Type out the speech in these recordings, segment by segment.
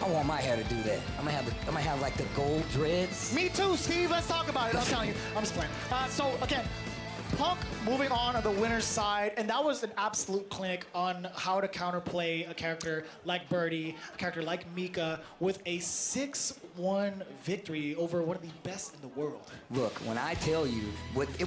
I want my hair to do that. I'm gonna have like the gold dreads. Me too, Steve. Let's talk about it. I'm telling you. I'm just playing. So again, Punk moving on the winner's side, and that was an absolute clinic on how to counterplay a character like Birdie, a character like Mika, with a 6-1 victory over one of the best in the world. Look, when I tell you,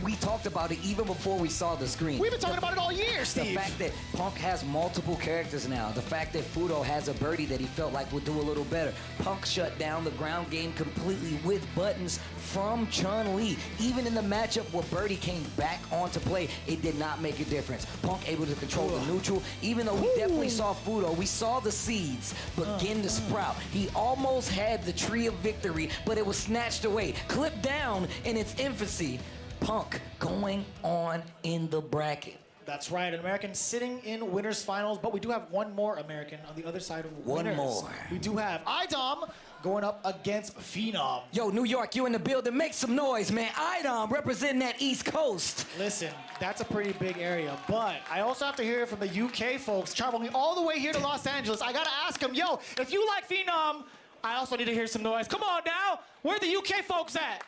we talked about it even before we saw the screen. We've been talking about it all year, Steve. The fact that Punk has multiple characters now, the fact that Fudo has a Birdie that he felt like would do a little better. Punk shut down the ground game completely with buttons from Chun-Li. Even in the matchup where Birdie came back onto play, it did not make a difference. Punk able to control the neutral. Even though we definitely saw Fudo, we saw the seeds begin to sprout. He almost had the tree of victory, but it was snatched away. Clipped down in its infancy. Punk going on in the bracket. That's right, an American sitting in winners finals, but we do have one more American on the other side of winners. One more. We do have iDom going up against Phenom. Yo, New York, you in the building, make some noise, man. iDom representing that East Coast. Listen, that's a pretty big area, but I also have to hear from the UK folks traveling all the way here to Los Angeles. I gotta ask them, yo, if you like Phenom, I also need to hear some noise. Come on now, where the UK folks at?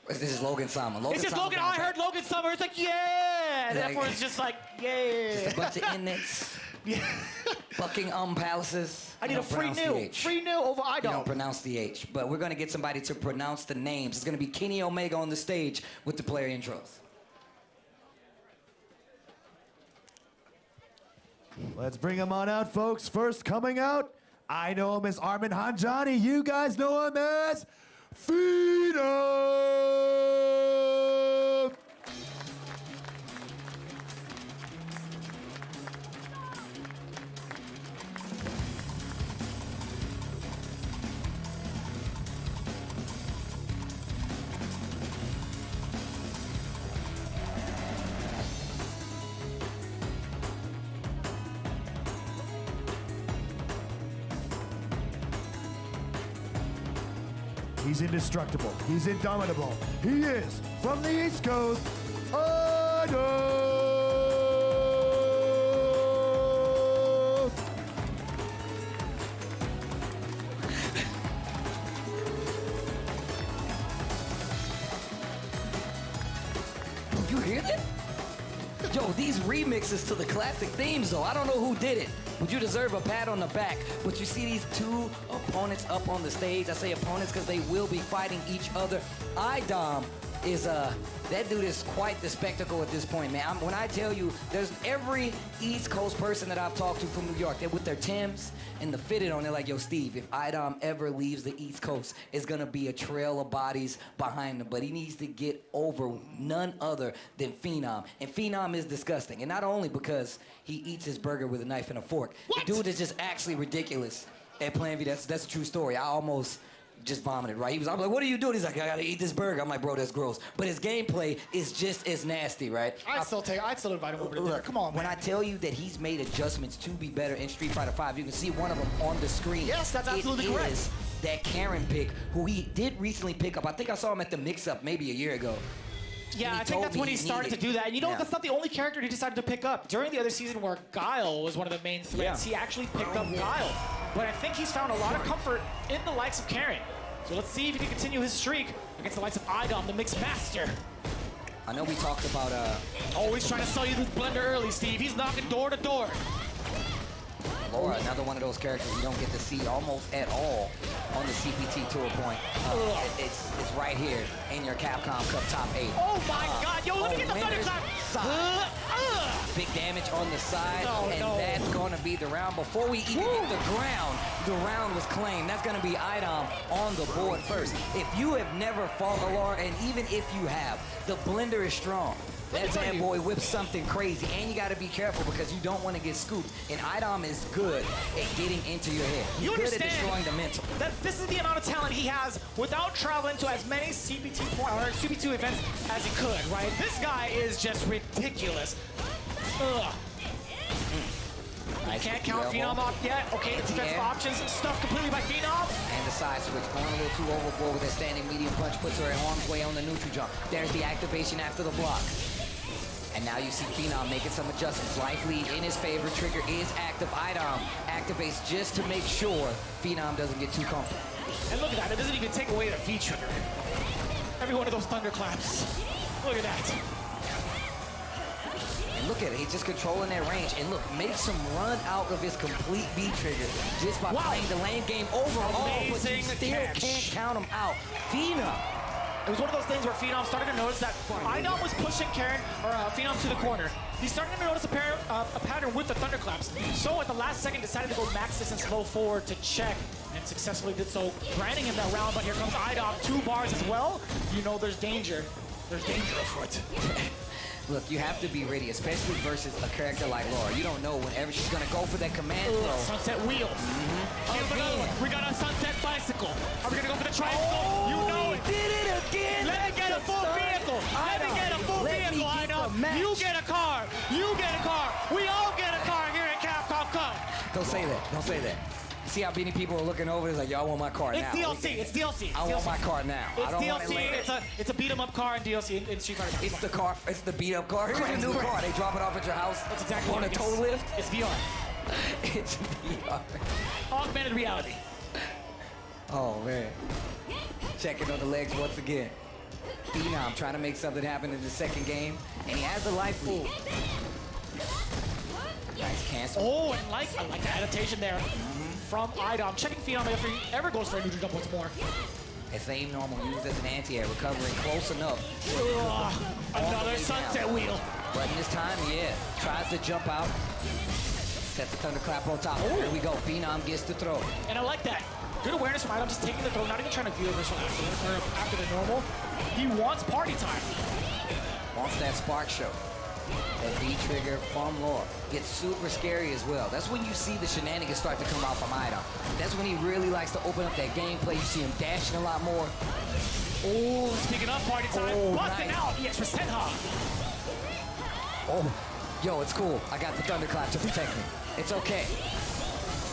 This is Logan Sama. It's just Logan. I heard Logan Summer. It's like, yeah. And everyone's just like, yeah. Just a bunch of inmates. Buckingham Palaces. I need a free new. Free new over iDom. You don't pronounce the H. But we're going to get somebody to pronounce the names. It's going to be Kenny Omega on the stage with the player intros. Let's bring him on out, folks. First coming out, I know him as Armin Hanjani. You guys know him as Phenom! He's indestructible. He's indomitable. He is from the East Coast, iDom! You hear that? Yo, these remixes to the classic themes, though, I don't know who did it. But you deserve a pat on the back. But you see these two opponents up on the stage. I say opponents because they will be fighting each other. iDom is that dude is quite the spectacle at this point, man. When I tell you, there's every East Coast person that I've talked to from New York, they're with their Timbs and the fitted on, they're like, yo, Steve, if iDom ever leaves the East Coast, it's gonna be a trail of bodies behind him. But he needs to get over none other than Phenom. And Phenom is disgusting. And not only because he eats his burger with a knife and a fork. What? The dude is just actually ridiculous at Plan V. That's a true story. I almost just vomited, right? I was like, what are you doing? He's like, I gotta eat this burger. I'm like, bro, that's gross. But his gameplay is just as nasty, right? I'd still invite him over to dinner. Come on, man. When I tell you that he's made adjustments to be better in Street Fighter V, you can see one of them on the screen. Yes, that's absolutely correct. It is that Karen pick, who he did recently pick up. I think I saw him at the mix-up maybe a year ago. Yeah, I think that's when he started to do that. And you know, that's not the only character he decided to pick up. During the other season where Guile was one of the main threats, he actually picked up Guile. But I think he's found a lot of comfort in the likes of Karen. So let's see if he can continue his streak against the likes of iDom, the Mix Master. I know we talked about... Always trying to sell you this blender early, Steve. He's knocking door to door. Laura, another one of those characters you don't get to see almost at all on the CPT tour point. It's right here in your Capcom Cup Top 8. Oh my God! Yo, let me get the thunder clap. Big damage on the side, that's going to be the round. Before we even hit the round was claimed. That's going to be iDom on the board first. If you have never fought Laura, and even if you have, the blender is strong. That bad boy whips something crazy, and you got to be careful because you don't want to get scooped. And iDom is good at getting into your head. He's good at destroying the mental. That this is the amount of talent he has without traveling to as many CPT or CP2 events as he could, right? This guy is just ridiculous. I can't count Phenom off yet. Okay, defensive options stuffed completely by Phenom. And the side switch, going a little too overboard with that standing medium punch, puts her in harm's way on the neutral jump. There's the activation after the block. And now you see Phenom making some adjustments. Life lead in his favor. Trigger is active. iDom activates just to make sure Phenom doesn't get too comfortable. And look at that. It doesn't even take away the V trigger. Every one of those thunderclaps. Look at that. And look at it. He's just controlling that range. And look, makes him run out of his complete V trigger just by playing the lane game overall. Amazing but you still catch. can't count him out. Phenom. It was one of those things where Phenom started to notice that iDom was pushing Phenom to the corner. He's starting to notice a pattern with the thunderclaps. So at the last second, decided to go max distance low forward to check, and successfully did so, granting him that round. But here comes iDom, 2 bars as well. You know there's danger. There's danger afoot. Look, you have to be ready, especially versus a character like Laura. You don't know whenever she's going to go for that command throw. Sunset wheel. Here's another one. We got a sunset bicycle. Are we going to go for the triangle? Oh, you know it. Did it again. Let me get a full vehicle. Let me get a full vehicle, iDom. You get a car. You get a car. We all get a car here at Capcom Cup. Don't say that. Don't say that. See how many people are looking over? It's like, y'all want my car now. It's DLC. It's DLC. I want my car now. It's I don't want it DLC. later. It's a beat 'em up car in DLC in Street Fighter. It's the car. It's the beat up car. Here's a new car. They drop it off at your house. That's exactly on what a it is. tow lift. It's VR. It's VR. Augmented reality. Oh man. Checking on the legs once again. Phenom trying to make something happen in the second game, and he has the life lead. Nice cancel. Oh, and I like the adaptation there from iDom. Checking Phenom if he ever goes for a neutral jump once more. It's same normal, used as an anti-air, recovering close enough. Another sunset wheel. But in this time, yeah, tries to jump out. Sets the thunderclap on top. Here we go. Phenom gets the throw. And I like that. Good awareness from iDom, just taking the throw, not even trying to view this one after the normal. He wants party time. Wants that spark show. That V-trigger from Laura gets super scary as well. That's when you see the shenanigans start to come out from iDom. That's when he really likes to open up that gameplay. You see him dashing a lot more. Oh, speaking of party time, busting out EX%. Oh, yo, it's cool. I got the thunderclap to protect me. It's okay.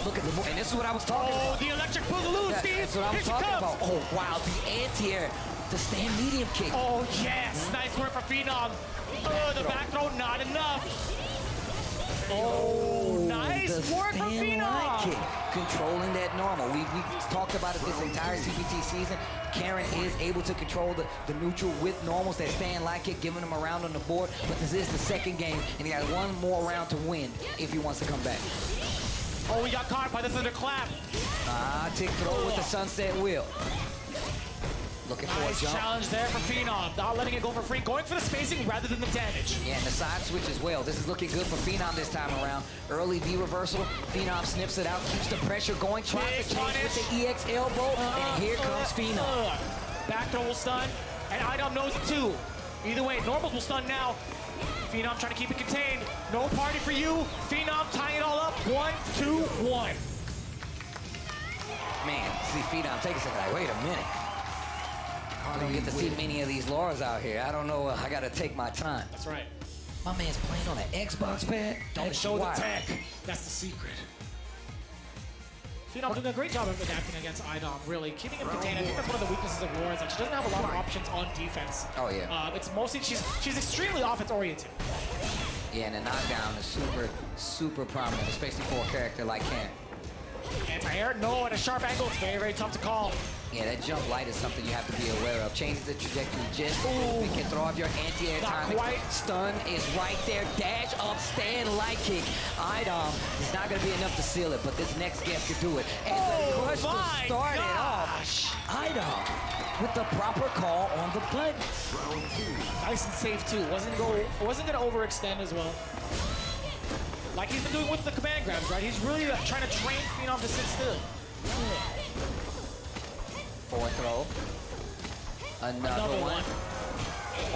Look at the, and this is what I was talking about. Oh, the electric boogaloo, Steve. That's what I was talking about. Oh, wow, the anti-air, the stand medium kick. Oh, yes, nice work for Phenom. Oh, the back throw, not enough. Oh, nice work from Phenom. Kick, controlling that normal. We've talked about it this entire CPT season. Karen is able to control the neutral with normals that stand like kick, giving him a round on the board. But this is the second game, and he got one more round to win if he wants to come back. Oh, we got caught by the thunderclap. Tick throw with the sunset wheel. Looking for a Nice jump. challenge there for Phenom. Not letting it go for free. Going for the spacing rather than the damage. Yeah, and the side switch as well. This is looking good for Phenom this time around. Early V reversal. Phenom snips it out, keeps the pressure going. Tries to change with the EX elbow. And here comes Phenom. Back throw will stun. And iDom knows it too. Either way, normals will stun now. Phenom trying to keep it contained. No party for you. Phenom tying it all up. 1, 2, 1. Man, see Phenom take a second. Like, wait a minute. I don't get to see many of these Lauras out here. I don't know. I got to take my time. That's right. My man's playing on an Xbox pad. Don't show the tech. That's the secret. Phenom doing a great job of adapting against iDom, really. Keeping him contained. I think that's one of the weaknesses of Laura is that she doesn't have a lot of options on defense. Oh, yeah. It's mostly, she's extremely offense-oriented. Yeah, and the knockdown is super, super prominent, especially for a character like Ken. Anti-air? No, at a sharp angle. It's very, very tough to call. Yeah, that jump light is something you have to be aware of. Change the trajectory just a little bit. Can throw off your anti-air timing. Stun is right there. Dash up, stand light kick. iDom is not going to be enough to seal it, but this next guest could do it. And the crush to start it off. iDom with the proper call on the button. Nice and safe too. Wasn't going to overextend as well. Like he's been doing with the command grabs, right? He's really trying to train Phenom to sit still. Forward throw. Another one.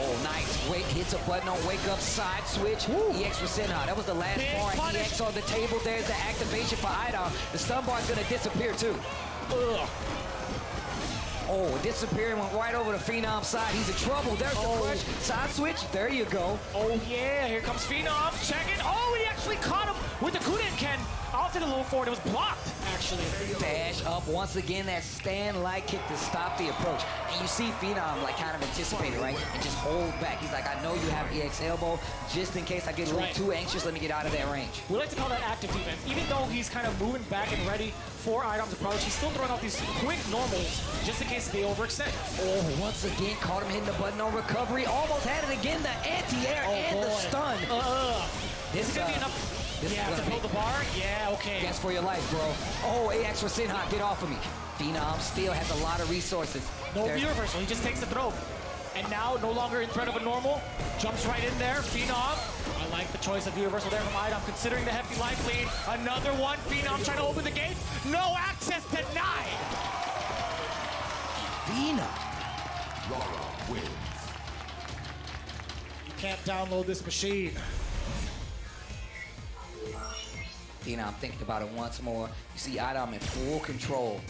Oh, nice. Wait, hits a button on wake up side switch. EX%. That was the last bar. EX on the table. There's the activation for iDom. The stun bar is going to disappear too. Oh, disappearing, went right over to Phenom's side. He's in trouble. There's the crush. Side switch. There you go. Oh, yeah. Here comes Phenom. Check it. Oh, he actually caught him with the Kuden Ken off to the low forward. It was blocked, actually. Dash up once again, that stand light kick to stop the approach. And you see Phenom like kind of anticipating, right? And just hold back. He's like, I know you have EX elbow. Just in case I get a little too anxious, let me get out of that range. We like to call that active defense. Even though he's kind of moving back and ready for iDom's approach, he's still throwing out these quick normals just in case they overextend. Oh, once again, caught him hitting the button on recovery. Almost had it again, the anti-air and the stun. This is going to be enough. Yeah, to pull the bar? Yeah, okay. Guess for your life, bro. Oh, AX for Sinha, get off of me. Phenom still has a lot of resources. No V-reversal, he just takes the throw. And now, no longer in threat of a normal, jumps right in there, Phenom. I like the choice of V-reversal there from iDom, considering the hefty life lead. Another one, Phenom trying to open the gates. No access denied. Phenom. Laura wins. You can't download this machine. Phenom thinking about it once more. You see iDom in full control.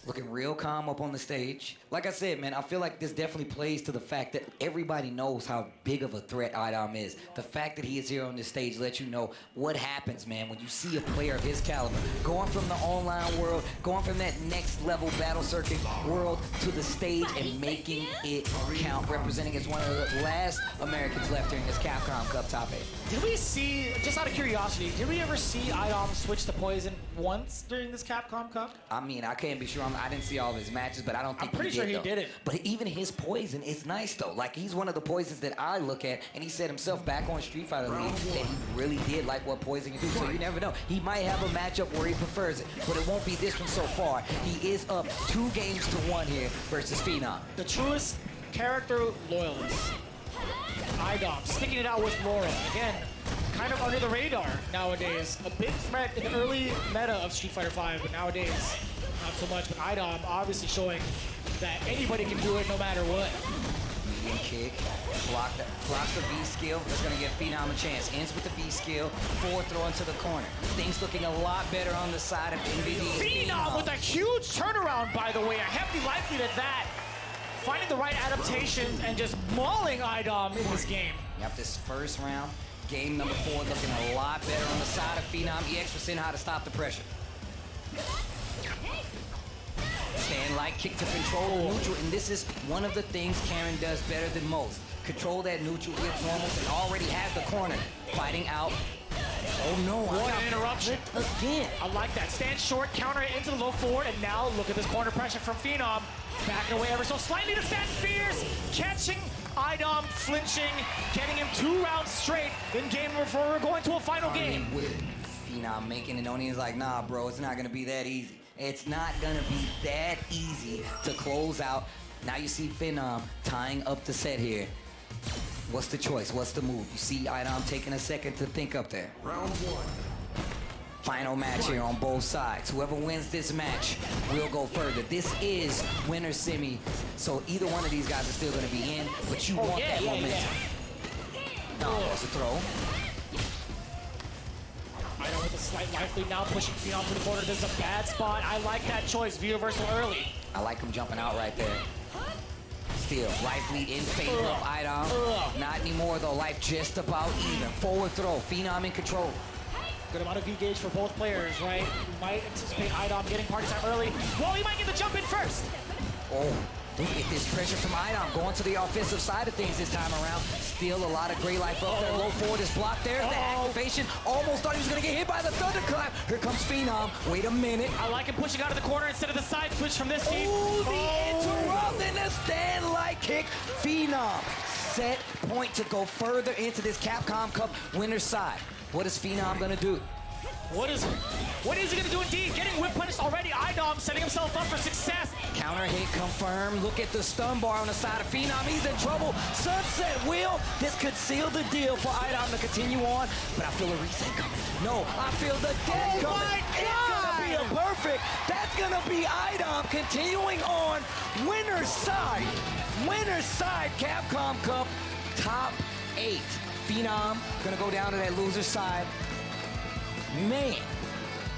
Looking real calm up on the stage. Like I said, man, I feel like this definitely plays to the fact that everybody knows how big of a threat iDom is. The fact that he is here on this stage lets you know what happens, man, when you see a player of his caliber going from the online world, going from that next level battle circuit world to the stage and making it count, representing as one of the last Americans left during this Capcom Cup Top 8. Did we see, just out of curiosity, did we ever see iDom switch to Poison once during this Capcom Cup? I mean, I can't be sure. I didn't see all of his matches, but I don't think I'm pretty sure he did it. But even his poison is nice, though. Like, he's one of the poisons that I look at, and he said himself back on Street Fighter League that he really did like what poison can do. So you never know. He might have a matchup where he prefers it, but it won't be this one so far. He is up 2 games to 1 here versus Phenom. The truest character loyalist. iDom sticking it out with Laura. Again, kind of under the radar nowadays. A big threat in the early meta of Street Fighter V, but nowadays, not so much. But iDom obviously showing that anybody can do it no matter what. Medium kick, blocks the V skill. That's gonna give Phenom a chance. Ends with the V skill, forward throw into the corner. Things looking a lot better on the side of NVD. Phenom with a huge turnaround, by the way. A hefty life lead at that. Finding the right adaptations and just mauling iDom in this game. Yep, this first round, game number 4, looking a lot better on the side of Phenom. EX for Sinha to stop the pressure. Stand light, kick to control the neutral, and this is one of the things Karen does better than most. Control that neutral with normals and already has the corner. Fighting out. Oh no, what an interruption. Again. I like that. Stand short, counter it into the low forward, and now look at this corner pressure from Phenom. Backing away ever so slightly to stand fierce, catching iDom, flinching, getting him 2 rounds straight. In game number 4, we're going to a final game. Phenom making it known, he's like, nah, bro, it's not gonna be that easy. It's not gonna be that easy to close out. Now you see Phenom tying up the set here. What's the choice? What's the move? You see iDom taking a second to think up there. Round 1. Final match here on both sides. Whoever wins this match will go further. This is winner semi, so either one of these guys is still gonna be in, but you want that momentum. No, there's a throw. iDom with a slight life lead now, pushing Phenom to the corner. This is a bad spot. I like that choice. V-reversal early. I like him jumping out right there. Still, life lead in favor of iDom. Not anymore though, life just about even. Forward throw, Phenom in control. Good amount of V-gauge for both players, right? You might anticipate iDom getting party time early. Well, he might get the jump in first. Oh, look at this pressure from iDom going to the offensive side of things this time around. Still a lot of great life up there. Low forward is blocked there. The activation. Almost thought he was going to get hit by the thunderclap. Here comes Phenom. Wait a minute. I like him pushing out of the corner instead of the side switch from this team. Ooh, the interrupt and the stand light kick. Phenom set point to go further into this Capcom Cup winner's side. What is Phenom gonna do? What is he gonna do indeed? Getting whip punished already. iDom setting himself up for success. Counter hit confirmed. Look at the stun bar on the side of Phenom. He's in trouble. Sunset wheel. This could seal the deal for iDom to continue on. But I feel a reset coming. No, I feel the death coming. My God! It's gonna be a perfect. That's gonna be iDom continuing on. Winner's side. Winner's side. Capcom Cup Top 8. Phenom gonna go down to that loser's side. Man.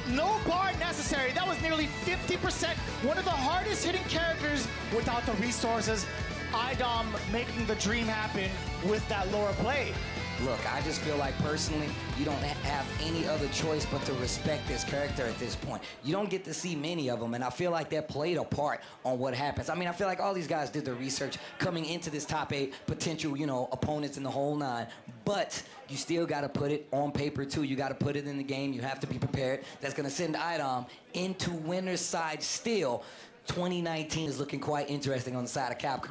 No bar necessary. That was nearly 50%. One of the hardest hitting characters without the resources. iDom making the dream happen with that lower play. Look, I just feel like personally, you don't have any other choice but to respect this character at this point. You don't get to see many of them, and I feel like that played a part on what happens. I mean, I feel like all these guys did their research coming into this top 8 potential, you know, opponents in the whole 9, but you still got to put it on paper too. You got to put it in the game. You have to be prepared. That's going to send iDom into winner's side still. 2019 is looking quite interesting on the side of Capcom.